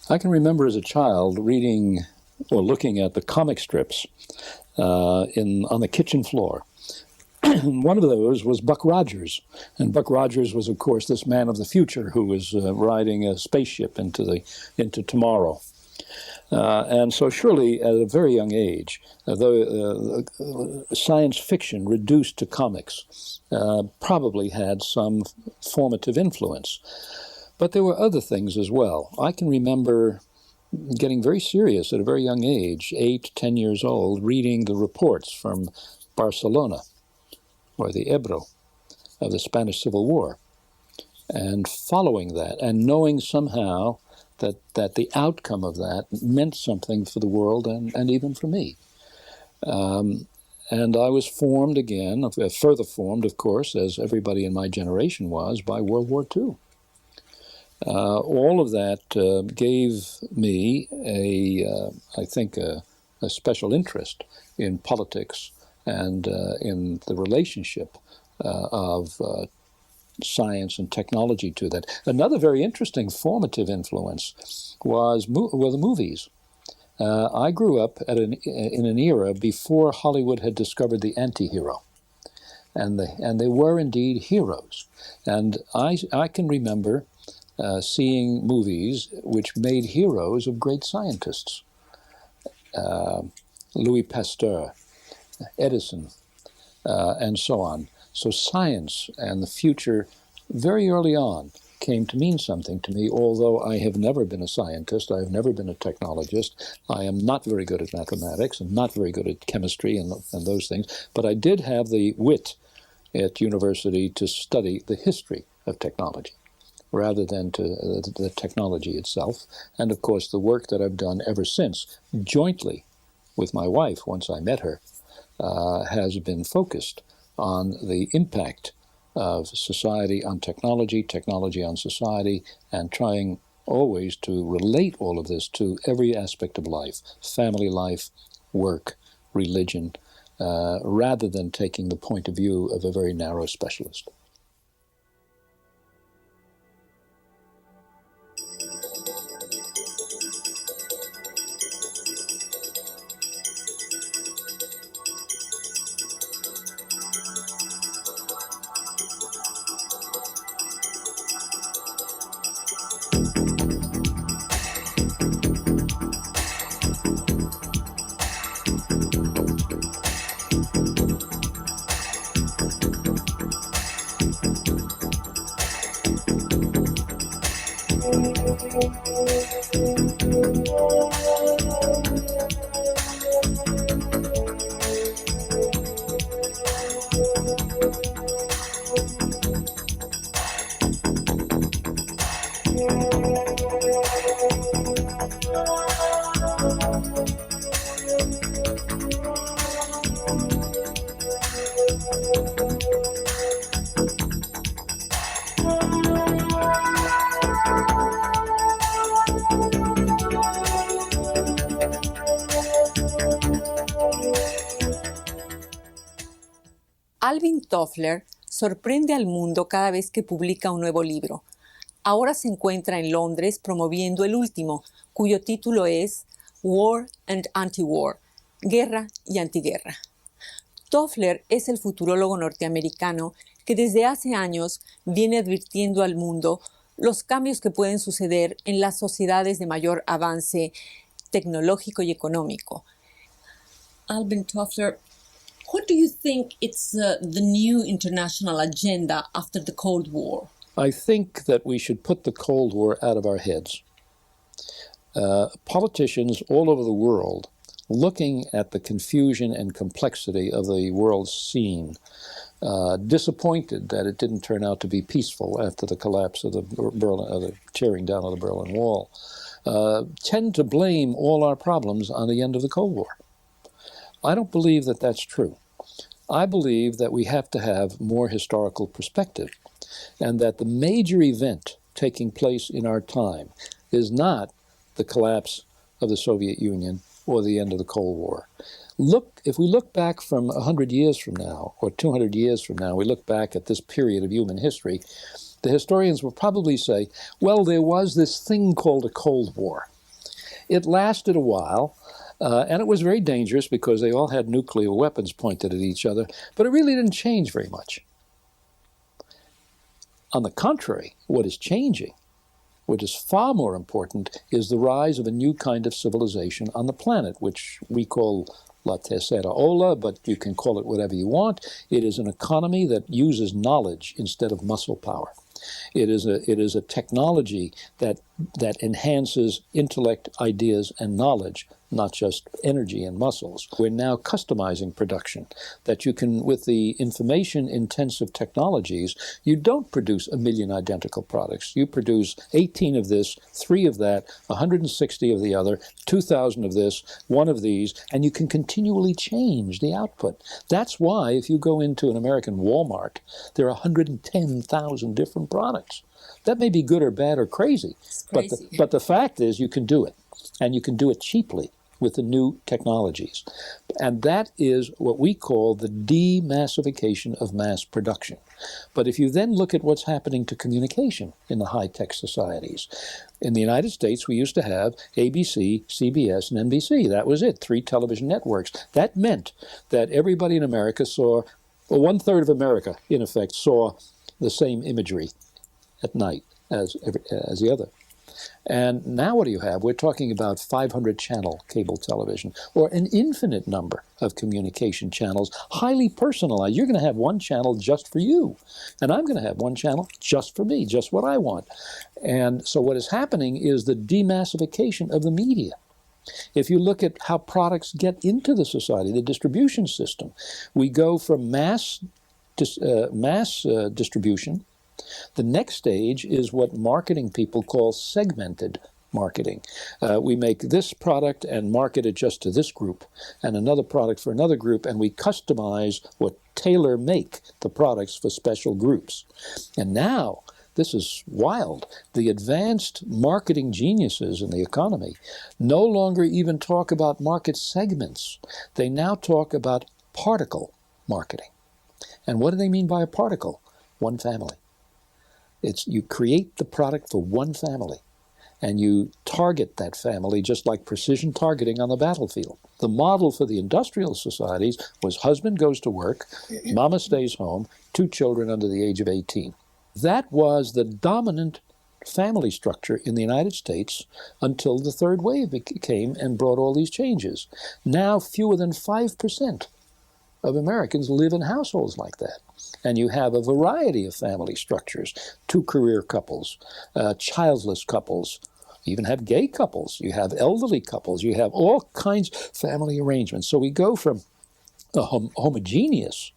I can remember as a child reading or looking at the comic strips on the kitchen floor. One of those was Buck Rogers, and Buck Rogers was, of course, this man of the future who was riding a spaceship into tomorrow. And so surely at a very young age, though science fiction reduced to comics probably had some formative influence. But there were other things as well. I can remember getting very serious at a very young age, 8, 10 years old, reading the reports from Barcelona, or the Ebro, of the Spanish Civil War, and following that, and knowing somehow that the outcome of that meant something for the world and even for me. And I was formed again, further formed, of course, as everybody in my generation was, by World War II. All of that gave me I think, a special interest in politics and in the relationship of science and technology to that. Another very interesting formative influence were the movies. I grew up in an era before Hollywood had discovered the anti-hero, and they were indeed heroes. And I can remember seeing movies which made heroes of great scientists. Louis Pasteur, Edison, and so on. So science and the future very early on came to mean something to me, although I have never been a scientist, I have never been a technologist, I am not very good at mathematics, and not very good at chemistry and those things, but I did have the wit at university to study the history of technology, rather than to the technology itself. And of course the work that I've done ever since, jointly with my wife, once I met her, has been focused on the impact of society on technology, technology on society, and trying always to relate all of this to every aspect of life, family life, work, religion, rather than taking the point of view of a very narrow specialist. Alvin Toffler sorprende al mundo cada vez que publica un nuevo libro. Ahora se encuentra en Londres promoviendo el último, cuyo título es War and Anti-War, Guerra y Antiguerra. Toffler es el futurólogo norteamericano que desde hace años viene advirtiendo al mundo los cambios que pueden suceder en las sociedades de mayor avance tecnológico y económico. Alvin Toffler, what do you think is the new international agenda after the Cold War? I think that we should put the Cold War out of our heads. Politicians all over the world, looking at the confusion and complexity of the world's scene, disappointed that it didn't turn out to be peaceful after the collapse of the tearing down of the Berlin Wall, tend to blame all our problems on the end of the Cold War. I don't believe that that's true. I believe that we have to have more historical perspective, and that the major event taking place in our time is not the collapse of the Soviet Union or the end of the Cold War. If we look back from 100 years from now, or 200 years from now, we look back at this period of human history, the historians will probably say, well, there was this thing called a Cold War. It lasted a while, and it was very dangerous because they all had nuclear weapons pointed at each other, but it really didn't change very much. On the contrary, what is changing, what is far more important, is the rise of a new kind of civilization on the planet, which we call La Tercera Ola, but you can call it whatever you want. It is an economy that uses knowledge instead of muscle power. It is a technology that enhances intellect, ideas, and knowledge, not just energy and muscles. We're now customizing production, that you can, with the information-intensive technologies, you don't produce 1 million identical products. You produce 18 of this, 3 of that, 160 of the other, 2,000 of this, 1 of these, and you can continually change the output. That's why if you go into an American Walmart, there are 110,000 different products. That may be good or bad or crazy, but the fact is you can do it, and you can do it cheaply with the new technologies. And that is what we call the demassification of mass production. But if you then look at what's happening to communication in the high-tech societies, in the United States we used to have ABC, CBS, and NBC. That was it, 3 television networks. That meant that everybody in America saw, or 1/3 of America, in effect, saw the same imagery at night as the other. And now what do you have? We're talking about 500-channel cable television, or an infinite number of communication channels, highly personalized. You're going to have one channel just for you, and I'm going to have one channel just for me, just what I want. And so what is happening is the demassification of the media. If you look at how products get into the society, the distribution system, we go from mass distribution. The next stage is what marketing people call segmented marketing. We make this product and market it just to this group, and another product for another group, and we customize or tailor-make the products for special groups. And now, this is wild, the advanced marketing geniuses in the economy no longer even talk about market segments. They now talk about particle marketing. And what do they mean by a particle? One family. You create the product for one family, and you target that family just like precision targeting on the battlefield. The model for the industrial societies was husband goes to work, mama stays home, 2 children under the age of 18. That was the dominant family structure in the United States until the third wave came and brought all these changes. Now fewer than 5% of Americans live in households like that. And you have a variety of family structures, 2 career couples, childless couples, you even have gay couples, you have elderly couples, you have all kinds of family arrangements. So we go from a homogeneous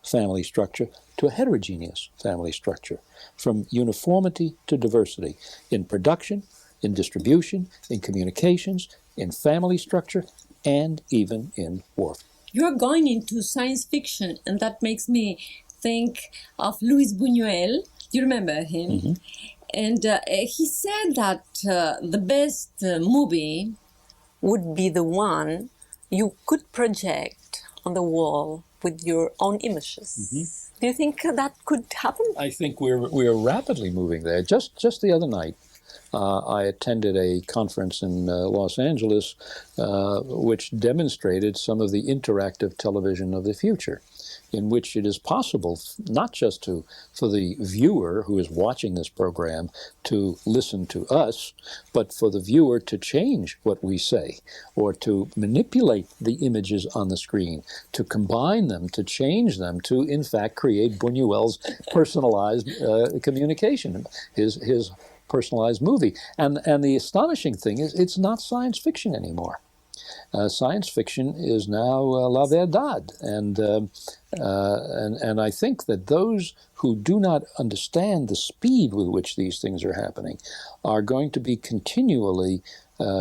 family structure to a heterogeneous family structure, from uniformity to diversity in production, in distribution, in communications, in family structure, and even in warfare. You're going into science fiction, and that makes me think of Luis Buñuel. Do you remember him? Mm-hmm. And he said that the best movie would be the one you could project on the wall with your own images. Mm-hmm. Do you think that could happen? I think we're rapidly moving there. Just the other night, I attended a conference in Los Angeles which demonstrated some of the interactive television of the future, in which it is possible not just for the viewer who is watching this program to listen to us, but for the viewer to change what we say, or to manipulate the images on the screen, to combine them, to change them, to in fact create Buñuel's personalized communication, his personalized movie. And the astonishing thing is it's not science fiction anymore. Science fiction is now la verdad. And I think that those who do not understand the speed with which these things are happening are going to be continually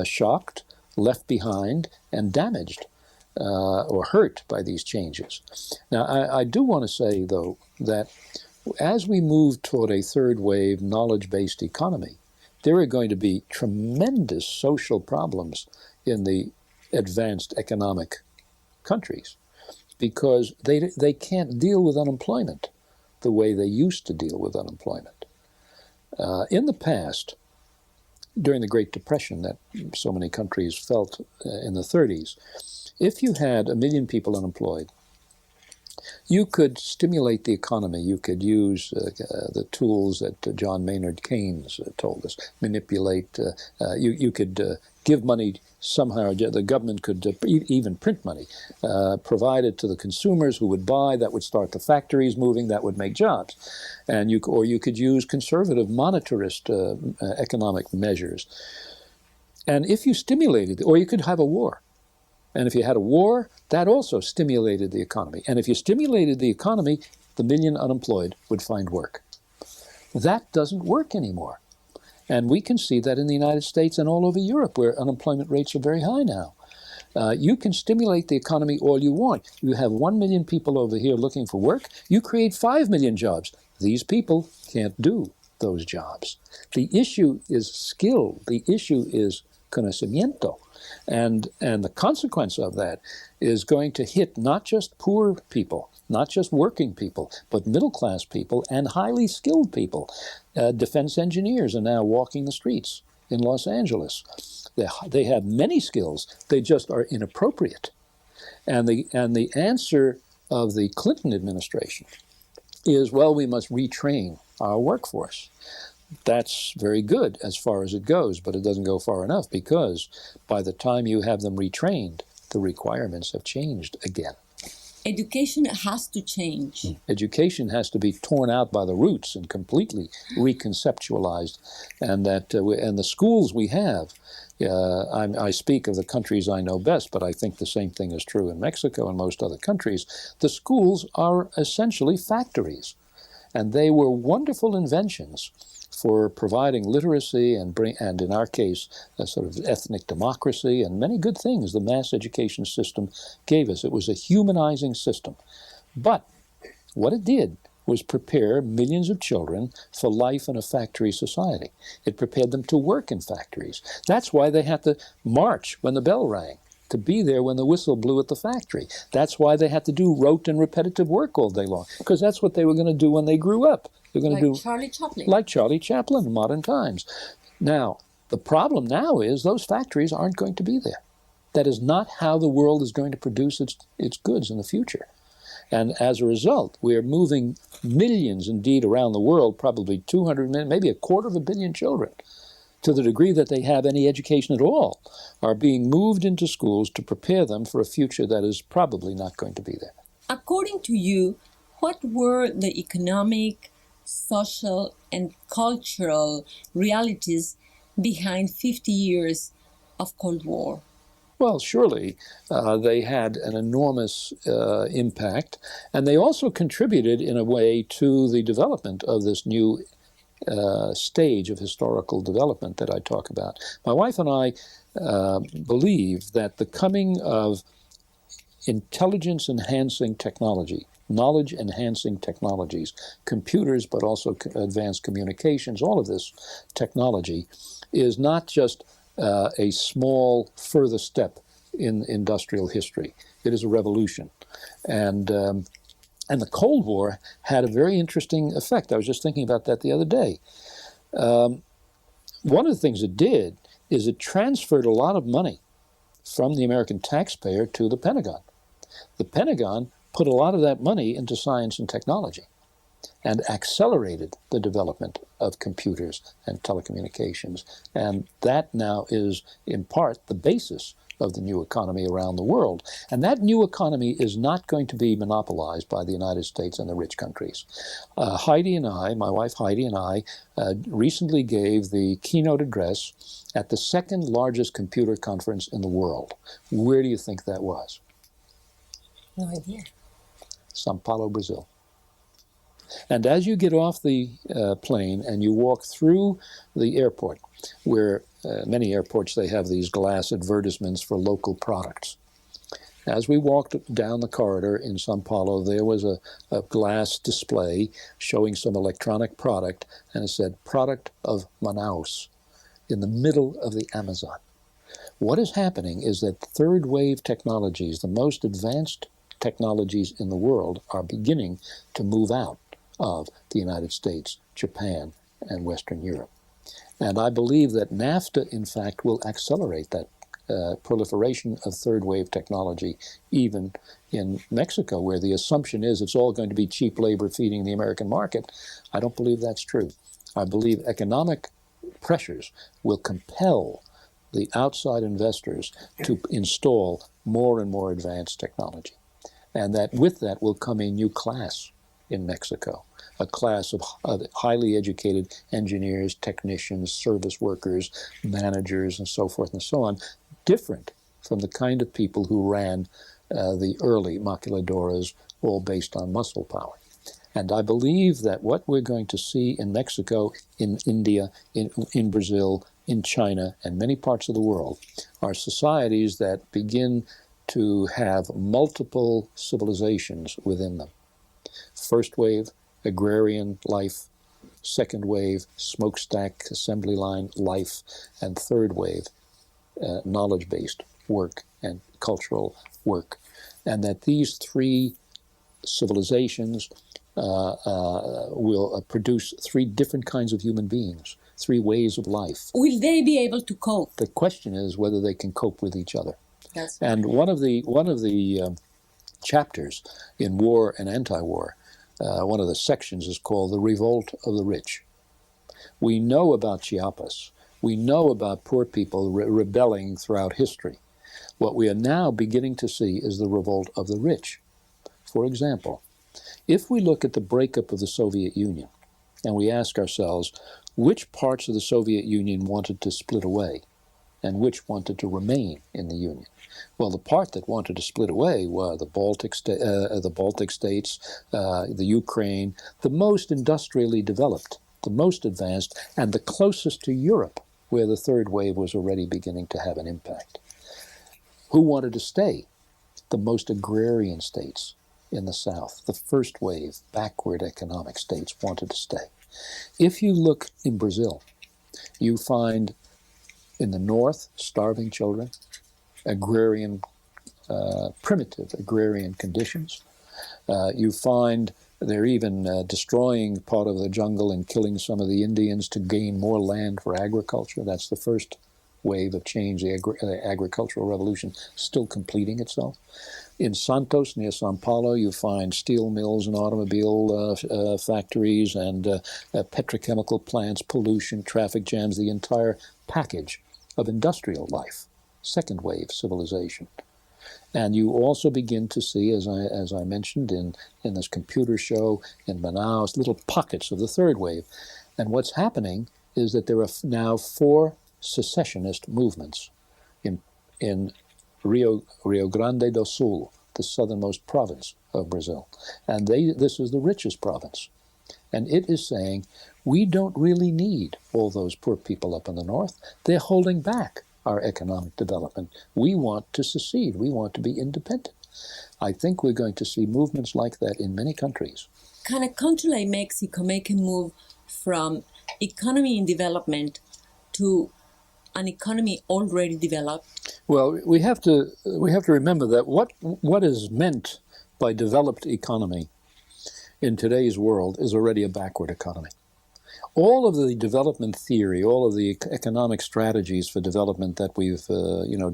shocked, left behind, and damaged or hurt by these changes. Now, I do want to say, though, that as we move toward a third wave knowledge-based economy, there are going to be tremendous social problems in the advanced economic countries because they can't deal with unemployment the way they used to deal with unemployment. In the past, during the Great Depression that so many countries felt in the 30s. If you had 1 million people unemployed, you could stimulate the economy. You could use the tools that John Maynard Keynes told us, manipulate. You could give money somehow. The government could even print money, provide it to the consumers who would buy. That would start the factories moving. That would make jobs. And you could use conservative monetarist economic measures. And if you stimulated, or you could have a war. And if you had a war, that also stimulated the economy. And if you stimulated the economy, the 1 million unemployed would find work. That doesn't work anymore. And we can see that in the United States and all over Europe, where unemployment rates are very high now. You can stimulate the economy all you want. You have 1 million people over here looking for work. You create 5 million jobs. These people can't do those jobs. The issue is skill. The issue is conocimiento. And the consequence of that is going to hit not just poor people, not just working people, but middle-class people and highly skilled people. Defense engineers are now walking the streets in Los Angeles. They have many skills, they just are inappropriate. And the answer of the Clinton administration is, well, we must retrain our workforce. That's very good as far as it goes, but it doesn't go far enough, because by the time you have them retrained, the requirements have changed again. Education has to change. Education has to be torn out by the roots and completely reconceptualized. And the schools we have, I speak of the countries I know best, but I think the same thing is true in Mexico and most other countries. The schools are essentially factories, and they were wonderful inventions for providing literacy and in our case, a sort of ethnic democracy and many good things the mass education system gave us. It was a humanizing system. But what it did was prepare millions of children for life in a factory society. It prepared them to work in factories. That's why they had to march when the bell rang, to be there when the whistle blew at the factory. That's why they had to do rote and repetitive work all day long, because that's what they were going to do when they grew up. They're going to do Charlie Chaplin. Like Charlie Chaplin in modern times. Now, the problem now is those factories aren't going to be there. That is not how the world is going to produce its goods in the future. And as a result, we are moving millions, indeed, around the world, probably 200 million, maybe 250 million children, to the degree that they have any education at all, are being moved into schools to prepare them for a future that is probably not going to be there. According to you, what were the economic, social, and cultural realities behind 50 years of Cold War? Well, surely they had an enormous impact, and they also contributed in a way to the development of this new stage of historical development that I talk about. My wife and I believe that the coming of intelligence-enhancing technology, knowledge-enhancing technologies, computers, but also advanced communications, all of this technology is not just a small further step in industrial history. It is a revolution. And the Cold War had a very interesting effect. I was just thinking about that the other day. One of the things it did is it transferred a lot of money from the American taxpayer to the Pentagon. The Pentagon put a lot of that money into science and technology and accelerated the development of computers and telecommunications. And that now is, in part, the basis of the new economy around the world. And that new economy is not going to be monopolized by the United States and the rich countries. Heidi and I, my wife Heidi and I, recently gave the keynote address at the second largest computer conference in the world. Where do you think that was? No idea. Sao Paulo, Brazil. And as you get off the plane and you walk through the airport, where many airports, they have these glass advertisements for local products. As we walked down the corridor in Sao Paulo, there was a glass display showing some electronic product, and it said, "Product of Manaus," in the middle of the Amazon. What is happening is that third wave technologies, the most advanced technologies in the world, are beginning to move out of the United States, Japan, and Western Europe. And I believe that NAFTA, in fact, will accelerate that proliferation of third wave technology, even in Mexico, where the assumption is it's all going to be cheap labor feeding the American market. I don't believe that's true. I believe economic pressures will compel the outside investors to install more and more advanced technology. And that with that will come a new class in Mexico, a class of highly educated engineers, technicians, service workers, managers, and so forth and so on, different from the kind of people who ran the early maquiladoras, all based on muscle power. And I believe that what we're going to see in Mexico, in India, in Brazil, in China, and many parts of the world are societies that begin to have multiple civilizations within them. First wave, agrarian life. Second wave, smokestack, assembly line life. And third wave, knowledge-based work and cultural work. And that these three civilizations will produce three different kinds of human beings, three ways of life. Will they be able to cope? The question is whether they can cope with each other. Yes. And one of the chapters in War and Anti-War, one of the sections is called The Revolt of the Rich. We know about Chiapas. We know about poor people rebelling throughout history. What we are now beginning to see is the revolt of the rich. For example, if we look at the breakup of the Soviet Union and we ask ourselves which parts of the Soviet Union wanted to split away and which wanted to remain in the Union. Well, the part that wanted to split away were the Baltic states, the Ukraine, the most industrially developed, the most advanced, and the closest to Europe, where the third wave was already beginning to have an impact. Who wanted to stay? The most agrarian states in the South, the first wave, backward economic states wanted to stay. If you look in Brazil, you find in the north starving children, agrarian, primitive agrarian conditions. You find they're even destroying part of the jungle and killing some of the Indians to gain more land for agriculture. That's the first wave of change, the agricultural revolution still completing itself. In Santos, near Sao Paulo, you find steel mills and automobile factories and petrochemical plants, pollution, traffic jams, the entire package of industrial life, second wave civilization. And you also begin to see, as I mentioned in this computer show in Manaus, little pockets of the third wave. And what's happening is that there are now 4 secessionist movements in Rio Grande do Sul, the southernmost province of Brazil. And this is the richest province. And it is saying, we don't really need all those poor people up in the north. They're holding back our economic development. We want to secede. We want to be independent. I think we're going to see movements like that in many countries. Can a country like Mexico make a move from economy in development to an economy already developed? Well, we have to remember that what is meant by developed economy in today's world is already a backward economy. All of the development theory, all of the economic strategies for development that we've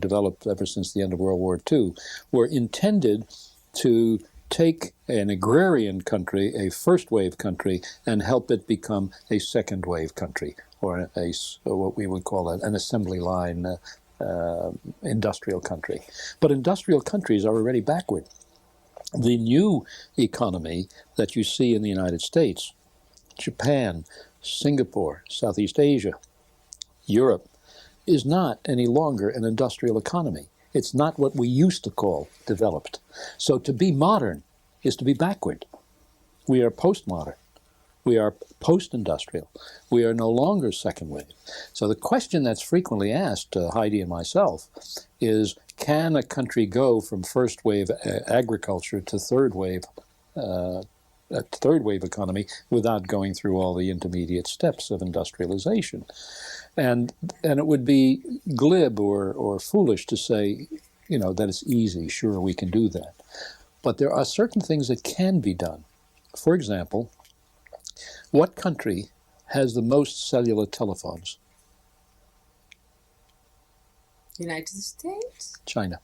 developed ever since the end of World War II were intended to take an agrarian country, a first wave country, and help it become a second wave country, or what we would call an assembly line industrial country. But industrial countries are already backward. The new economy that you see in the United States, Japan, Singapore, Southeast Asia, Europe, is not any longer an industrial economy. It's not what we used to call developed. So to be modern is to be backward. We are postmodern. We are post-industrial. We are no longer second wave. So the question that's frequently asked, Heidi and myself, is can a country go from first wave agriculture to third wave economy without going through all the intermediate steps of industrialization? And it would be glib or foolish to say, that it's easy. Sure, we can do that. But there are certain things that can be done. For example, what country has the most cellular telephones United States? China.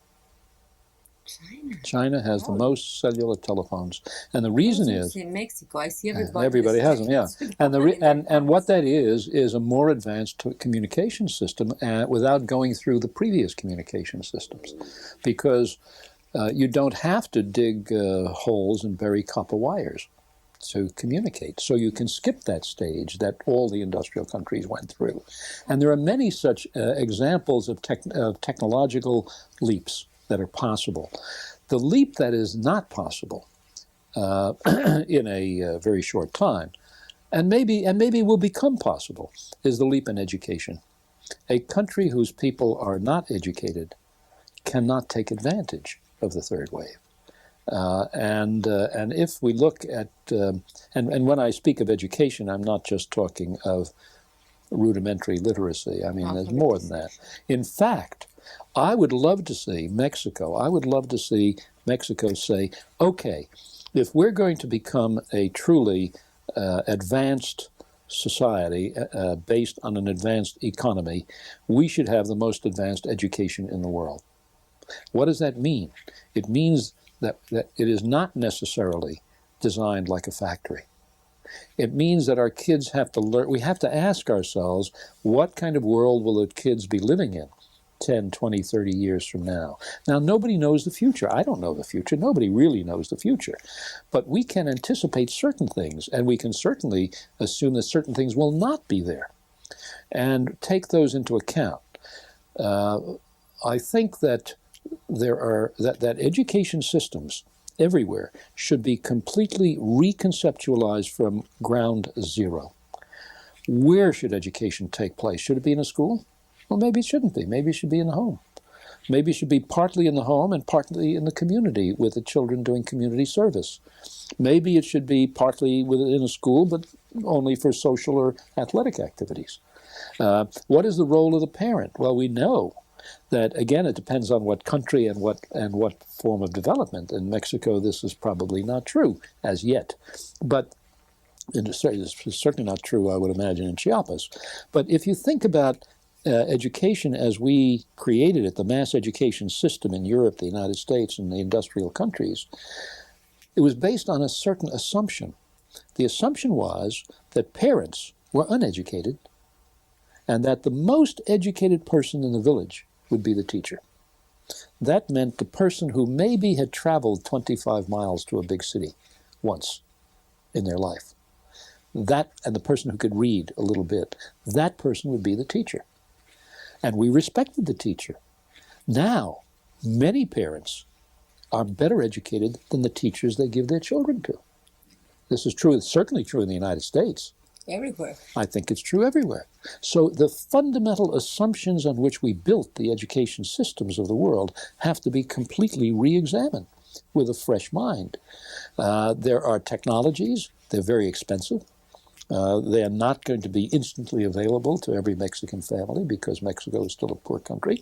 China. China has the most cellular telephones, and the reason is in Mexico. I see everybody. everybody has them, yeah. And what that is a more advanced communication system without going through the previous communication systems, because you don't have to dig holes and bury copper wires to communicate. So you can skip that stage that all the industrial countries went through. And there are many such examples of technological leaps that are possible. The leap that is not possible in a very short time, and maybe will become possible, is the leap in education. A country whose people are not educated cannot take advantage of the third wave. And if we look at, and when I speak of education, I'm not just talking of rudimentary literacy. I mean, there's more than that. In fact, I would love to see Mexico say, okay, if we're going to become a truly advanced society based on an advanced economy, we should have the most advanced education in the world. What does that mean? It means that it is not necessarily designed like a factory. It means that our kids have to learn. We have to ask ourselves, what kind of world will the kids be living in 10, 20, 30 years from now? Now, nobody knows the future. I don't know the future. Nobody really knows the future. But we can anticipate certain things, and we can certainly assume that certain things will not be there, and take those into account. I think that that education systems everywhere should be completely reconceptualized from ground zero. Where should education take place? Should it be in a school? Well, maybe it shouldn't be. Maybe it should be in the home. Maybe it should be partly in the home and partly in the community with the children doing community service. Maybe it should be partly within a school, but only for social or athletic activities. What is the role of the parent? Well, we know that, again, it depends on what country and what form of development. In Mexico, this is probably not true as yet. But it's certainly not true, I would imagine, in Chiapas. But if you think about education as we created it, the mass education system in Europe, the United States, and the industrial countries, it was based on a certain assumption. The assumption was that parents were uneducated and that the most educated person in the village would be the teacher. That meant the person who maybe had traveled 25 miles to a big city once in their life. That, and the person who could read a little bit, that person would be the teacher. And we respected the teacher. Now, many parents are better educated than the teachers they give their children to. This is true, it's certainly true in the United States. Everywhere. I think it's true everywhere. So the fundamental assumptions on which we built the education systems of the world have to be completely re-examined with a fresh mind. There are technologies, they're very expensive. They are not going to be instantly available to every Mexican family because Mexico is still a poor country.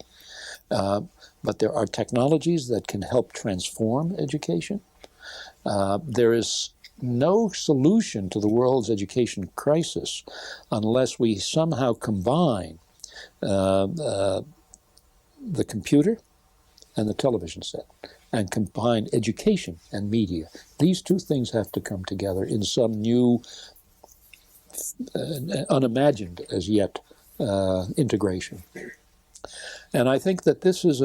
But there are technologies that can help transform education. There is no solution to the world's education crisis unless we somehow combine the computer and the television set and combine education and media. These two things have to come together in some new, unimagined as yet, integration. And I think that this is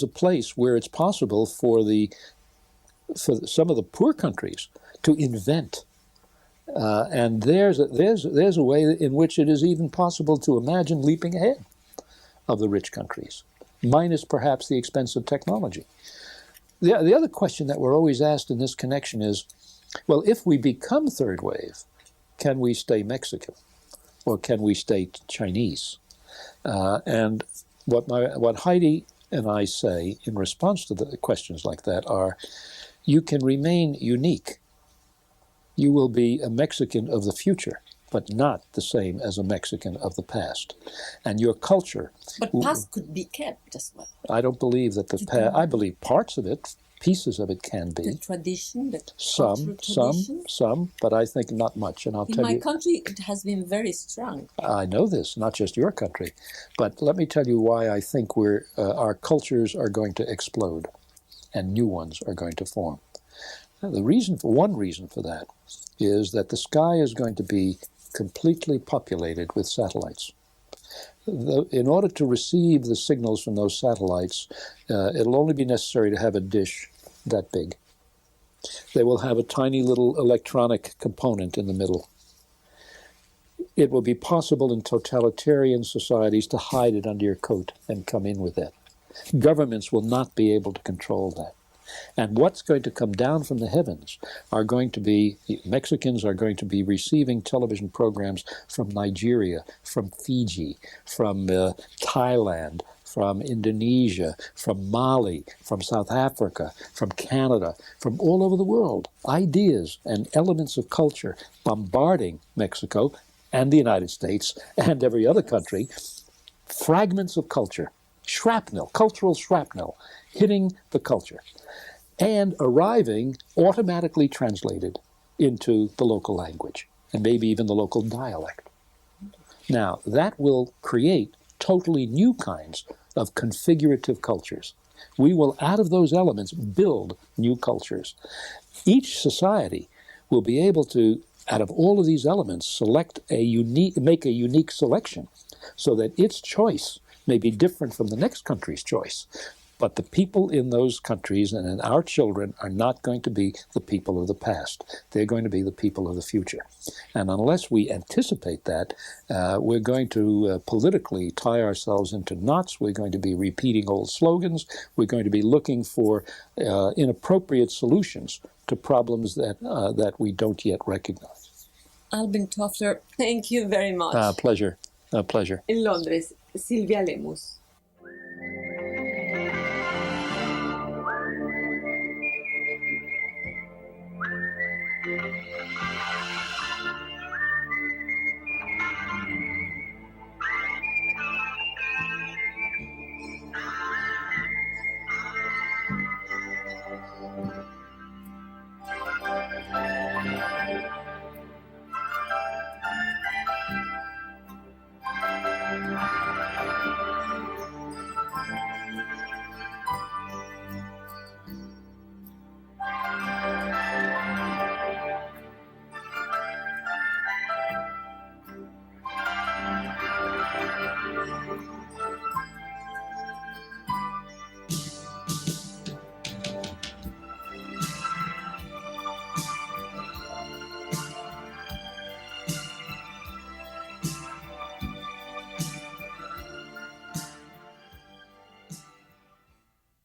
a place where it's possible for some of the poor countries to invent. And there's a way in which it is even possible to imagine leaping ahead of the rich countries, minus perhaps the expense of technology. The other question that we're always asked in this connection is, well, if we become third wave, can we stay Mexican? Or can we stay Chinese? And what Heidi and I say in response to the questions like that are, you can remain unique. You will be a Mexican of the future, but not the same as a Mexican of the past. And your culture... But past could be kept as well. I don't believe that the past... I believe parts of it Pieces of it can be. The tradition, the Some, cultural tradition? some, but I think not much. And I'll In tell my you, country, it has been very strong. I know this, not just your country, but let me tell you why I think our cultures are going to explode and new ones are going to form. One reason for that is that the sky is going to be completely populated with satellites. In order to receive the signals from those satellites, it'll only be necessary to have a dish that big. They will have a tiny little electronic component in the middle. It will be possible in totalitarian societies to hide it under your coat and come in with it. Governments will not be able to control that. And what's going to come down from the heavens are going to be, Mexicans are going to be receiving television programs from Nigeria, from Fiji, from Thailand, from Indonesia, from Mali, from South Africa, from Canada, from all over the world. Ideas and elements of culture bombarding Mexico and the United States and every other country. Fragments of culture, shrapnel, cultural shrapnel, hitting the culture and arriving automatically translated into the local language and maybe even the local dialect. Now, that will create totally new kinds of configurative cultures. We will, out of those elements, build new cultures. Each society will be able to, out of all of these elements, make a unique selection so that its choice may be different from the next country's choice. But the people in those countries and in our children are not going to be the people of the past. They're going to be the people of the future. And unless we anticipate that, we're going to politically tie ourselves into knots. We're going to be repeating old slogans. We're going to be looking for inappropriate solutions to problems that we don't yet recognize. Alvin Toffler, thank you very much. Pleasure. Pleasure. En Londres, Silvia Lemus.